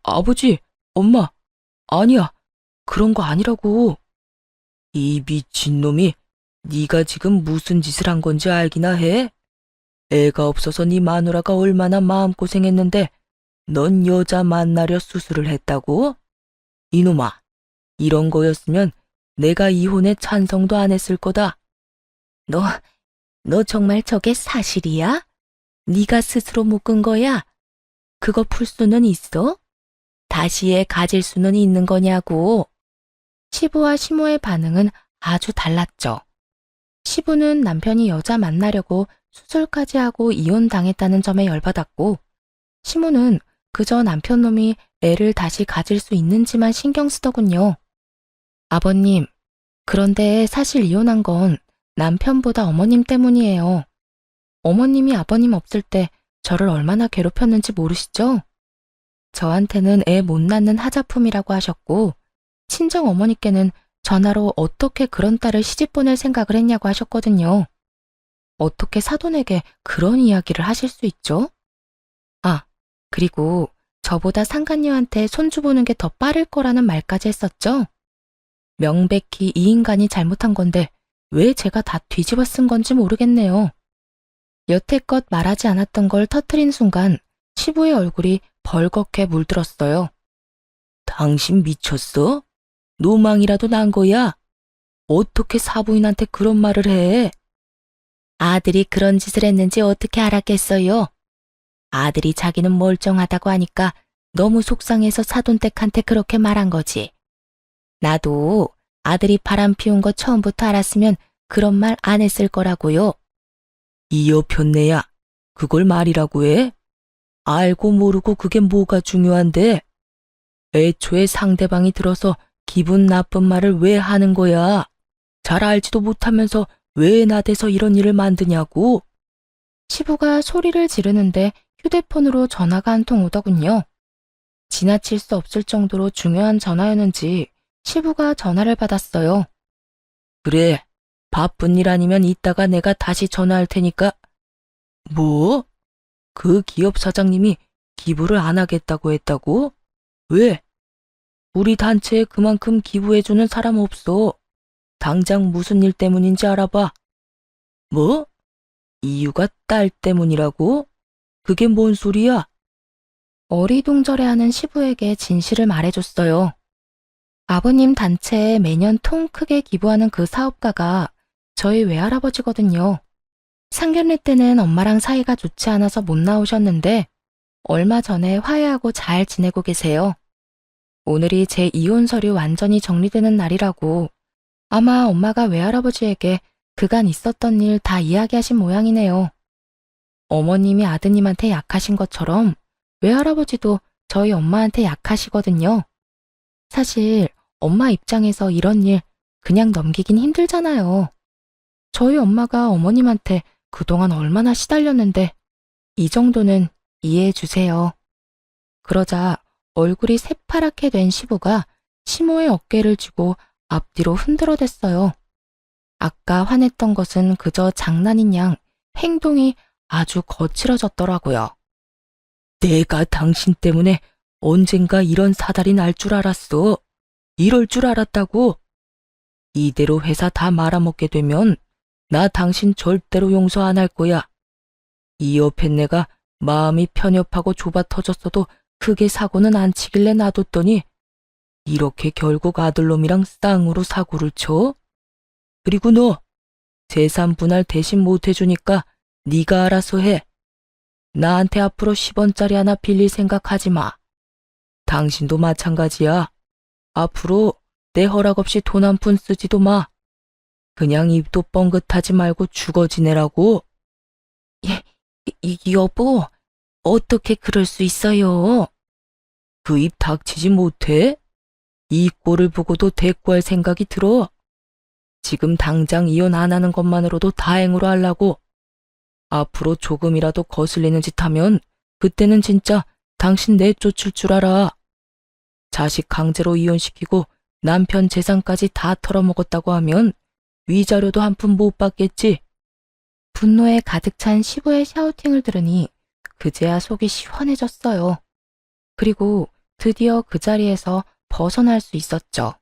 아버지, 엄마, 아니야. 그런 거 아니라고. 이 미친놈이 네가 지금 무슨 짓을 한 건지 알기나 해? 애가 없어서 네 마누라가 얼마나 마음고생했는데 넌 여자 만나려 수술을 했다고? 이놈아, 이런 거였으면 내가 이혼에 찬성도 안 했을 거다. 너, 너 정말 저게 사실이야? 네가 스스로 묶은 거야? 그거 풀 수는 있어? 다시 애 가질 수는 있는 거냐고. 시부와 시모의 반응은 아주 달랐죠. 시부는 남편이 여자 만나려고 수술까지 하고 이혼당했다는 점에 열받았고, 시모는 그저 남편 놈이 애를 다시 가질 수 있는지만 신경 쓰더군요. 아버님, 그런데 사실 이혼한 건 남편보다 어머님 때문이에요. 어머님이 아버님 없을 때 저를 얼마나 괴롭혔는지 모르시죠? 저한테는 애 못 낳는 하자품이라고 하셨고, 친정 어머니께는 전화로 어떻게 그런 딸을 시집 보낼 생각을 했냐고 하셨거든요. 어떻게 사돈에게 그런 이야기를 하실 수 있죠? 아, 그리고 저보다 상간녀한테 손주 보는 게 더 빠를 거라는 말까지 했었죠? 명백히 이 인간이 잘못한 건데 왜 제가 다 뒤집어 쓴 건지 모르겠네요. 여태껏 말하지 않았던 걸 터트린 순간 시부의 얼굴이 벌겋게 물들었어요. 당신 미쳤어? 노망이라도 난 거야? 어떻게 사부인한테 그런 말을 해? 아들이 그런 짓을 했는지 어떻게 알았겠어요? 아들이 자기는 멀쩡하다고 하니까 너무 속상해서 사돈댁한테 그렇게 말한 거지. 나도 아들이 바람 피운 거 처음부터 알았으면 그런 말 안 했을 거라고요. 이 여편네야, 그걸 말이라고 해? 알고 모르고 그게 뭐가 중요한데? 애초에 상대방이 들어서 기분 나쁜 말을 왜 하는 거야? 잘 알지도 못하면서 왜 나대서 이런 일을 만드냐고? 시부가 소리를 지르는데 휴대폰으로 전화가 한 통 오더군요. 지나칠 수 없을 정도로 중요한 전화였는지 시부가 전화를 받았어요. 그래, 바쁜 일 아니면 이따가 내가 다시 전화할 테니까. 뭐? 그 기업 사장님이 기부를 안 하겠다고 했다고? 왜? 우리 단체에 그만큼 기부해주는 사람 없어. 당장 무슨 일 때문인지 알아봐. 뭐? 이유가 딸 때문이라고? 그게 뭔 소리야? 어리둥절해하는 시부에게 진실을 말해줬어요. 아버님 단체에 매년 통 크게 기부하는 그 사업가가 저희 외할아버지거든요. 상견례 때는 엄마랑 사이가 좋지 않아서 못 나오셨는데 얼마 전에 화해하고 잘 지내고 계세요. 오늘이 제 이혼 서류 완전히 정리되는 날이라고 아마 엄마가 외할아버지에게 그간 있었던 일 다 이야기하신 모양이네요. 어머님이 아드님한테 약하신 것처럼 외할아버지도 저희 엄마한테 약하시거든요. 사실 엄마 입장에서 이런 일 그냥 넘기긴 힘들잖아요. 저희 엄마가 어머님한테 그동안 얼마나 시달렸는데 이 정도는 이해해 주세요. 그러자 얼굴이 새파랗게 된 시부가 시모의 어깨를 쥐고 앞뒤로 흔들어댔어요. 아까 화냈던 것은 그저 장난인 양 행동이 아주 거칠어졌더라고요. 내가 당신 때문에 언젠가 이런 사달이 날 줄 알았어. 이럴 줄 알았다고. 이대로 회사 다 말아먹게 되면 나 당신 절대로 용서 안 할 거야. 이 옆에 내가 마음이 편협하고 좁아 터졌어도 크게 사고는 안 치길래 놔뒀더니 이렇게 결국 아들놈이랑 쌍으로 사고를 쳐? 그리고 너 재산 분할 대신 못 해주니까 네가 알아서 해. 나한테 앞으로 10원짜리 하나 빌릴 생각하지 마. 당신도 마찬가지야. 앞으로 내 허락 없이 돈 한 푼 쓰지도 마. 그냥 입도 뻥긋하지 말고 죽어 지내라고. 여보, 어떻게 그럴 수 있어요? 그 입 닥치지 못해? 이 꼴을 보고도 대꾸할 생각이 들어. 지금 당장 이혼 안 하는 것만으로도 다행으로 하려고. 앞으로 조금이라도 거슬리는 짓 하면 그때는 진짜 당신 내쫓을 줄 알아. 자식 강제로 이혼시키고 남편 재산까지 다 털어먹었다고 하면 위자료도 한 푼 못 받겠지. 분노에 가득 찬 시부의 샤우팅을 들으니 그제야 속이 시원해졌어요. 그리고 드디어 그 자리에서 벗어날 수 있었죠.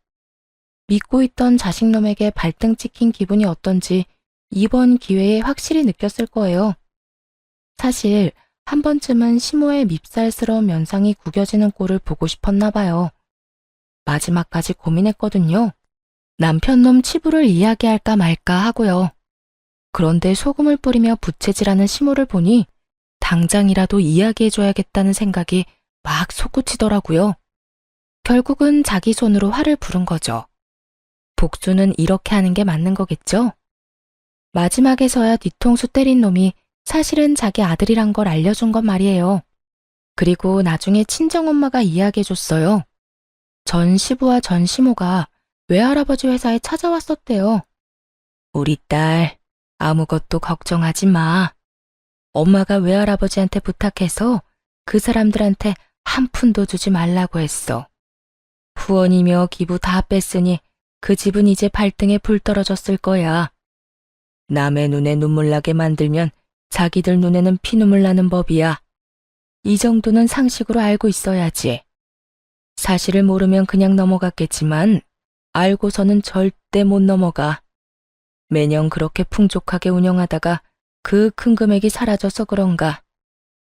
믿고 있던 자식놈에게 발등 찍힌 기분이 어떤지 이번 기회에 확실히 느꼈을 거예요. 사실 한 번쯤은 시모의 밉살스러운 면상이 구겨지는 꼴을 보고 싶었나 봐요. 마지막까지 고민했거든요. 남편놈 치부를 이야기할까 말까 하고요. 그런데 소금을 뿌리며 부채질하는 시모를 보니 당장이라도 이야기해줘야겠다는 생각이 막 솟구치더라고요. 결국은 자기 손으로 화를 부른 거죠. 복수는 이렇게 하는 게 맞는 거겠죠? 마지막에서야 뒤통수 때린 놈이 사실은 자기 아들이란 걸 알려준 건 말이에요. 그리고 나중에 친정엄마가 이야기해줬어요. 전 시부와 전 시모가 외할아버지 회사에 찾아왔었대요. 우리 딸, 아무것도 걱정하지 마. 엄마가 외할아버지한테 부탁해서 그 사람들한테 한 푼도 주지 말라고 했어. 후원이며 기부 다 뺐으니 그 집은 이제 발등에 불 떨어졌을 거야. 남의 눈에 눈물 나게 만들면 자기들 눈에는 피눈물 나는 법이야. 이 정도는 상식으로 알고 있어야지. 사실을 모르면 그냥 넘어갔겠지만 알고서는 절대 못 넘어가. 매년 그렇게 풍족하게 운영하다가 그 큰 금액이 사라져서 그런가.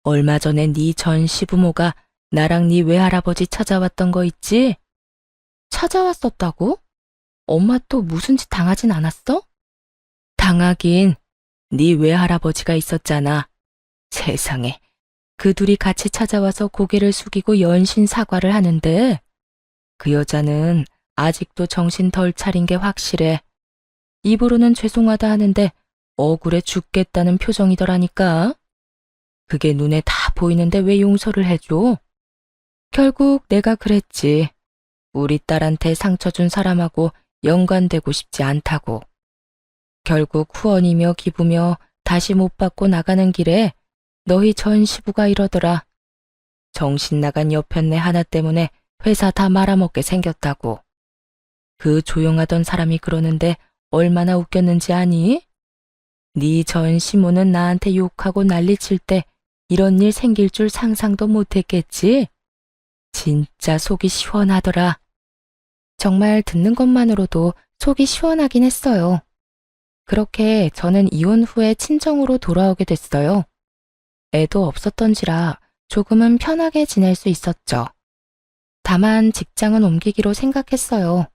얼마 전에 네 전 시부모가 나랑 네 외할아버지 찾아왔던 거 있지? 찾아왔었다고? 엄마 또 무슨 짓 당하진 않았어? 당하긴 네 외할아버지가 있었잖아. 세상에, 그 둘이 같이 찾아와서 고개를 숙이고 연신 사과를 하는데 그 여자는 아직도 정신 덜 차린 게 확실해. 입으로는 죄송하다 하는데 억울해 죽겠다는 표정이더라니까. 그게 눈에 다 보이는데 왜 용서를 해줘? 결국 내가 그랬지. 우리 딸한테 상처 준 사람하고 연관되고 싶지 않다고. 결국 후원이며 기부며 다시 못 받고 나가는 길에 너희 전 시부가 이러더라. 정신 나간 여편네 하나 때문에 회사 다 말아먹게 생겼다고. 그 조용하던 사람이 그러는데 얼마나 웃겼는지 아니? 네 전 시모는 나한테 욕하고 난리칠 때 이런 일 생길 줄 상상도 못했겠지? 진짜 속이 시원하더라. 정말 듣는 것만으로도 속이 시원하긴 했어요. 그렇게 저는 이혼 후에 친정으로 돌아오게 됐어요. 애도 없었던지라 조금은 편하게 지낼 수 있었죠. 다만 직장은 옮기기로 생각했어요.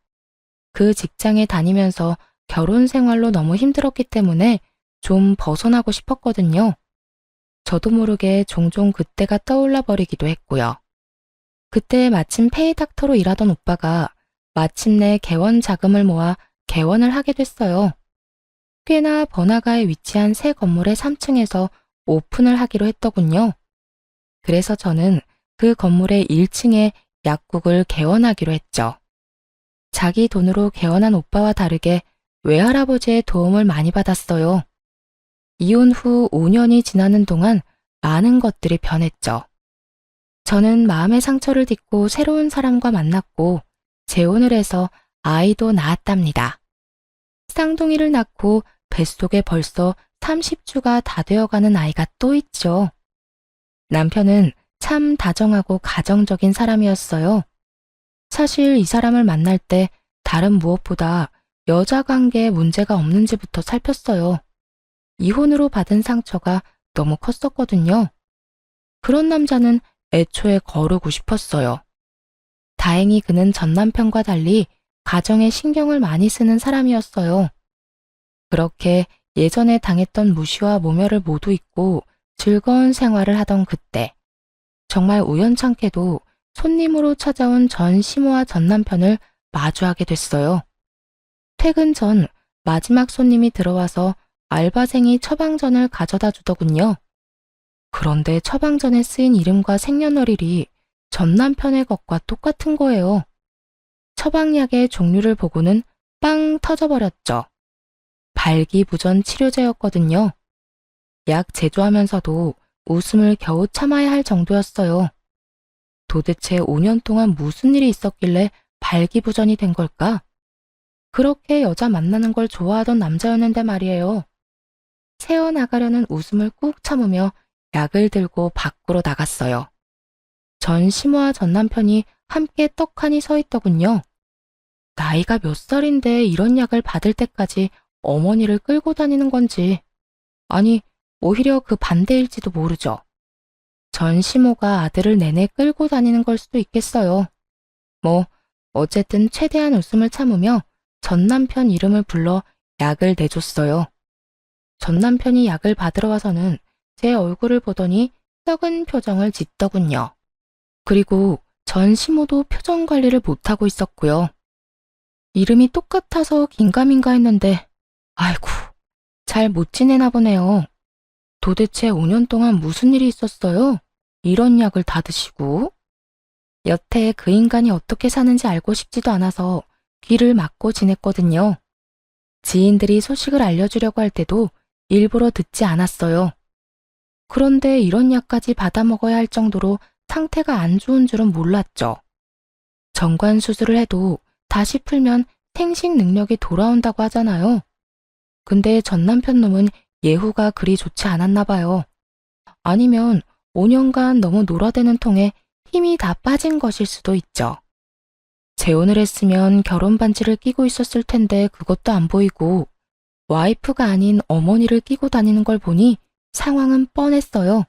그 직장에 다니면서 결혼 생활로 너무 힘들었기 때문에 좀 벗어나고 싶었거든요. 저도 모르게 종종 그때가 떠올라 버리기도 했고요. 그때 마침 페이닥터로 일하던 오빠가 마침내 개원 자금을 모아 개원을 하게 됐어요. 꽤나 번화가에 위치한 새 건물의 3층에서 오픈을 하기로 했더군요. 그래서 저는 그 건물의 1층에 약국을 개원하기로 했죠. 자기 돈으로 개원한 오빠와 다르게 외할아버지의 도움을 많이 받았어요. 이혼 후 5년이 지나는 동안 많은 것들이 변했죠. 저는 마음의 상처를 딛고 새로운 사람과 만났고 재혼을 해서 아이도 낳았답니다. 쌍둥이를 낳고 뱃속에 벌써 30주가 다 되어가는 아이가 또 있죠. 남편은 참 다정하고 가정적인 사람이었어요. 사실 이 사람을 만날 때 다른 무엇보다 여자 관계에 문제가 없는지부터 살폈어요. 이혼으로 받은 상처가 너무 컸었거든요. 그런 남자는 애초에 거르고 싶었어요. 다행히 그는 전 남편과 달리 가정에 신경을 많이 쓰는 사람이었어요. 그렇게 예전에 당했던 무시와 모멸을 모두 잊고 즐거운 생활을 하던 그때, 정말 우연찮게도 손님으로 찾아온 전 시모와 전 남편을 마주하게 됐어요. 퇴근 전 마지막 손님이 들어와서 알바생이 처방전을 가져다 주더군요. 그런데 처방전에 쓰인 이름과 생년월일이 전 남편의 것과 똑같은 거예요. 처방약의 종류를 보고는 빵 터져버렸죠. 발기부전 치료제였거든요. 약 제조하면서도 웃음을 겨우 참아야 할 정도였어요. 도대체 5년 동안 무슨 일이 있었길래 발기부전이 된 걸까? 그렇게 여자 만나는 걸 좋아하던 남자였는데 말이에요. 새어나가려는 웃음을 꾹 참으며 약을 들고 밖으로 나갔어요. 전 시모와 전 남편이 함께 떡하니 서 있더군요. 나이가 몇 살인데 이런 약을 받을 때까지 어머니를 끌고 다니는 건지, 아니 오히려 그 반대일지도 모르죠. 전 시모가 아들을 내내 끌고 다니는 걸 수도 있겠어요. 뭐 어쨌든 최대한 웃음을 참으며 전 남편 이름을 불러 약을 내줬어요. 전 남편이 약을 받으러 와서는 제 얼굴을 보더니 썩은 표정을 짓더군요. 그리고 전 시모도 표정 관리를 못하고 있었고요. 이름이 똑같아서 긴가민가 했는데 아이고, 잘 못 지내나 보네요. 도대체 5년 동안 무슨 일이 있었어요? 이런 약을 다 드시고. 여태 그 인간이 어떻게 사는지 알고 싶지도 않아서 귀를 막고 지냈거든요. 지인들이 소식을 알려주려고 할 때도 일부러 듣지 않았어요. 그런데 이런 약까지 받아 먹어야 할 정도로 상태가 안 좋은 줄은 몰랐죠. 정관 수술을 해도 다시 풀면 생식 능력이 돌아온다고 하잖아요. 근데 전 남편 놈은 예후가 그리 좋지 않았나 봐요. 아니면 5년간 너무 놀아대는 통에 힘이 다 빠진 것일 수도 있죠. 재혼을 했으면 결혼 반지를 끼고 있었을 텐데 그것도 안 보이고 와이프가 아닌 어머니를 끼고 다니는 걸 보니 상황은 뻔했어요.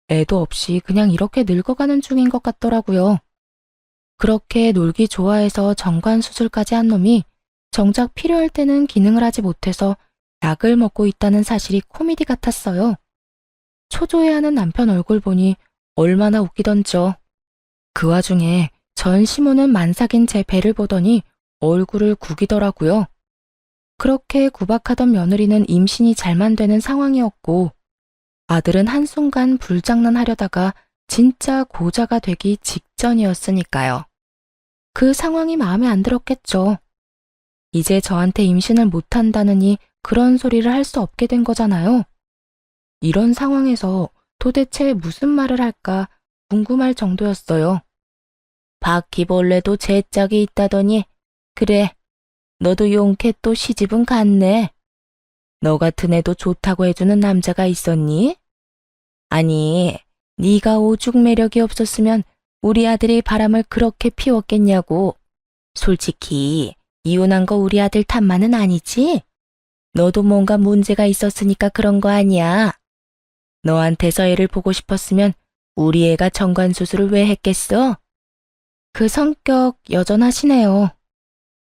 애도 없이 그냥 이렇게 늙어가는 중인 것 같더라고요. 그렇게 놀기 좋아해서 정관 수술까지 한 놈이 정작 필요할 때는 기능을 하지 못해서 약을 먹고 있다는 사실이 코미디 같았어요. 초조해하는 남편 얼굴 보니 얼마나 웃기던지요. 그 와중에 전 시모는 만삭인 제 배를 보더니 얼굴을 구기더라고요. 그렇게 구박하던 며느리는 임신이 잘만 되는 상황이었고 아들은 한순간 불장난하려다가 진짜 고자가 되기 직전이었으니까요. 그 상황이 마음에 안 들었겠죠. 이제 저한테 임신을 못한다느니 그런 소리를 할 수 없게 된 거잖아요. 이런 상황에서 도대체 무슨 말을 할까 궁금할 정도였어요. 바퀴벌레도 제 짝이 있다더니 그래, 너도 용케 또 시집은 갔네. 너 같은 애도 좋다고 해주는 남자가 있었니? 아니, 네가 오죽 매력이 없었으면 우리 아들이 바람을 그렇게 피웠겠냐고. 솔직히 이혼한 거 우리 아들 탓만은 아니지? 너도 뭔가 문제가 있었으니까 그런 거 아니야. 너한테서 애를 보고 싶었으면 우리 애가 정관수술을 왜 했겠어? 그 성격 여전하시네요.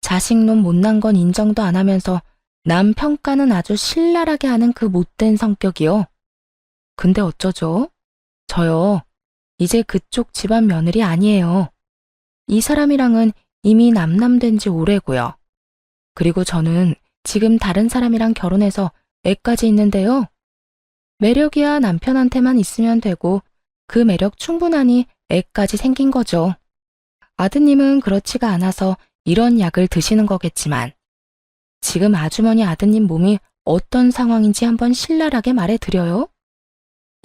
자식놈 못난 건 인정도 안 하면서 남 평가는 아주 신랄하게 하는 그 못된 성격이요. 근데 어쩌죠? 저요, 이제 그쪽 집안 며느리 아니에요. 이 사람이랑은 이미 남남된 지 오래고요. 그리고 저는 지금 다른 사람이랑 결혼해서 애까지 있는데요. 매력이야 남편한테만 있으면 되고 그 매력 충분하니 애까지 생긴 거죠. 아드님은 그렇지가 않아서 이런 약을 드시는 거겠지만 지금 아주머니 아드님 몸이 어떤 상황인지 한번 신랄하게 말해드려요.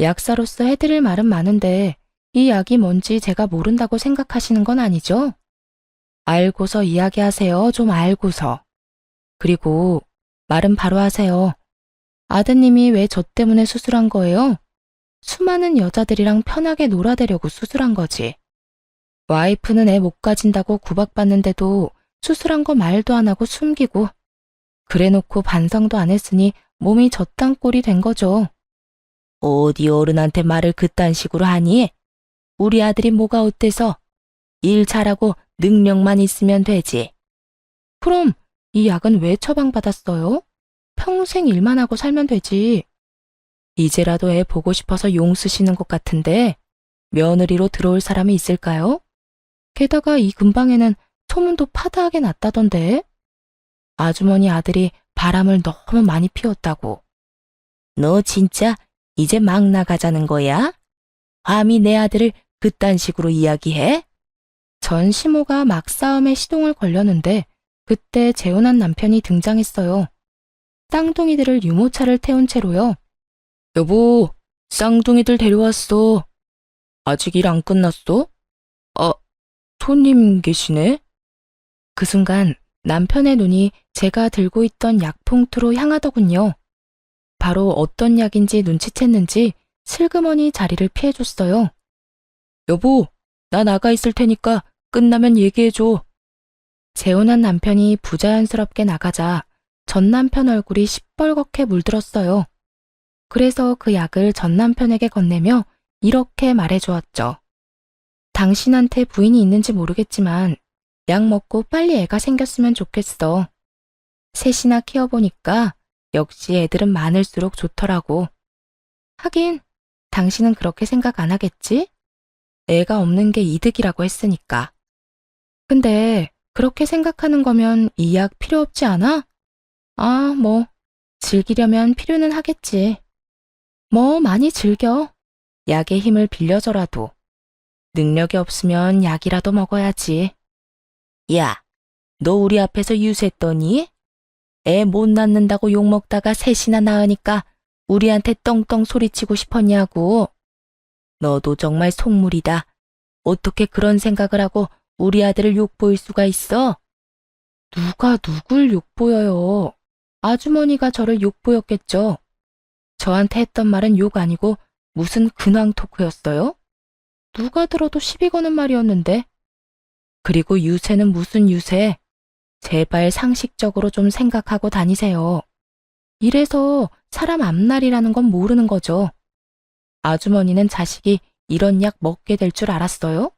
약사로서 해드릴 말은 많은데 이 약이 뭔지 제가 모른다고 생각하시는 건 아니죠? 알고서 이야기하세요. 좀 알고서. 그리고 말은 바로 하세요. 아드님이 왜 저 때문에 수술한 거예요? 수많은 여자들이랑 편하게 놀아대려고 수술한 거지. 와이프는 애 못 가진다고 구박받는데도 수술한 거 말도 안 하고 숨기고 그래놓고 반성도 안 했으니 몸이 저딴 꼴이 된 거죠. 어디 어른한테 말을 그딴 식으로 하니? 우리 아들이 뭐가 어때서? 일 잘하고 능력만 있으면 되지. 그럼 이 약은 왜 처방받았어요? 평생 일만 하고 살면 되지. 이제라도 애 보고 싶어서 용 쓰시는 것 같은데 며느리로 들어올 사람이 있을까요? 게다가 이 근방에는 소문도 파다하게 났다던데. 아주머니 아들이 바람을 너무 많이 피웠다고. 너 진짜 이제 막 나가자는 거야? 감히 내 아들을 그딴 식으로 이야기해? 전 시모가 막싸움에 시동을 걸렸는데 그때 재혼한 남편이 등장했어요. 쌍둥이들을 유모차를 태운 채로요. 여보, 쌍둥이들 데려왔어. 아직 일 안 끝났어? 아, 손님 계시네? 그 순간 남편의 눈이 제가 들고 있던 약봉투로 향하더군요. 바로 어떤 약인지 눈치챘는지 슬그머니 자리를 피해줬어요. 여보, 나 나가 있을 테니까 끝나면 얘기해줘. 재혼한 남편이 부자연스럽게 나가자 전 남편 얼굴이 시뻘겋게 물들었어요. 그래서 그 약을 전 남편에게 건네며 이렇게 말해주었죠. 당신한테 부인이 있는지 모르겠지만 약 먹고 빨리 애가 생겼으면 좋겠어. 셋이나 키워보니까 역시 애들은 많을수록 좋더라고. 하긴, 당신은 그렇게 생각 안 하겠지? 애가 없는 게 이득이라고 했으니까. 근데 그렇게 생각하는 거면 이 약 필요 없지 않아? 아, 뭐, 즐기려면 필요는 하겠지. 뭐, 많이 즐겨. 약의 힘을 빌려줘라도. 능력이 없으면 약이라도 먹어야지. 야, 너 우리 앞에서 유세했더니? 애 못 낳는다고 욕먹다가 셋이나 낳으니까 우리한테 떵떵 소리치고 싶었냐고. 너도 정말 속물이다. 어떻게 그런 생각을 하고 우리 아들을 욕보일 수가 있어? 누가 누굴 욕보여요? 아주머니가 저를 욕보였겠죠. 저한테 했던 말은 욕 아니고 무슨 근황 토크였어요? 누가 들어도 시비 거는 말이었는데. 그리고 유세는 무슨 유세? 제발 상식적으로 좀 생각하고 다니세요. 이래서 사람 앞날이라는 건 모르는 거죠. 아주머니는 자식이 이런 약 먹게 될 줄 알았어요?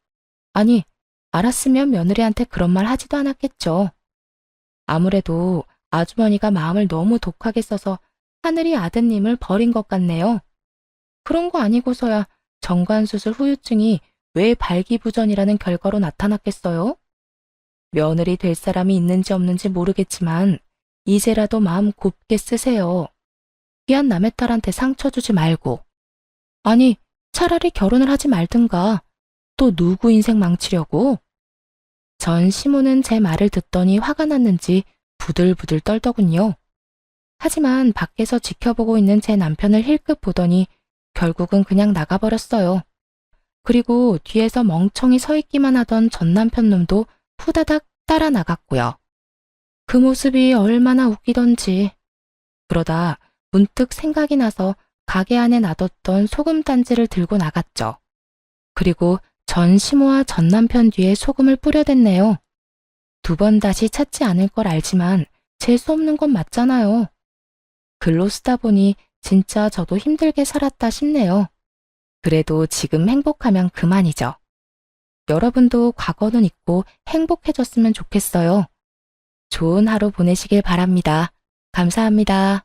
아니, 알았으면 며느리한테 그런 말 하지도 않았겠죠. 아무래도 아주머니가 마음을 너무 독하게 써서 하늘이 아드님을 버린 것 같네요. 그런 거 아니고서야 정관수술 후유증이 왜 발기부전이라는 결과로 나타났겠어요? 며느리 될 사람이 있는지 없는지 모르겠지만 이제라도 마음 곱게 쓰세요. 귀한 남의 딸한테 상처 주지 말고. 아니, 차라리 결혼을 하지 말든가. 또 누구 인생 망치려고? 전 시모는 제 말을 듣더니 화가 났는지 부들부들 떨더군요. 하지만 밖에서 지켜보고 있는 제 남편을 힐끗 보더니 결국은 그냥 나가버렸어요. 그리고 뒤에서 멍청이 서 있기만 하던 전 남편 놈도 후다닥 따라 나갔고요. 그 모습이 얼마나 웃기던지. 그러다 문득 생각이 나서 가게 안에 놔뒀던 소금 단지를 들고 나갔죠. 그리고 전 시모와 전 남편 뒤에 소금을 뿌려댔네요. 2번 다시 찾지 않을 걸 알지만 재수 없는 건 맞잖아요. 글로 쓰다 보니 진짜 저도 힘들게 살았다 싶네요. 그래도 지금 행복하면 그만이죠. 여러분도 과거는 잊고 행복해졌으면 좋겠어요. 좋은 하루 보내시길 바랍니다. 감사합니다.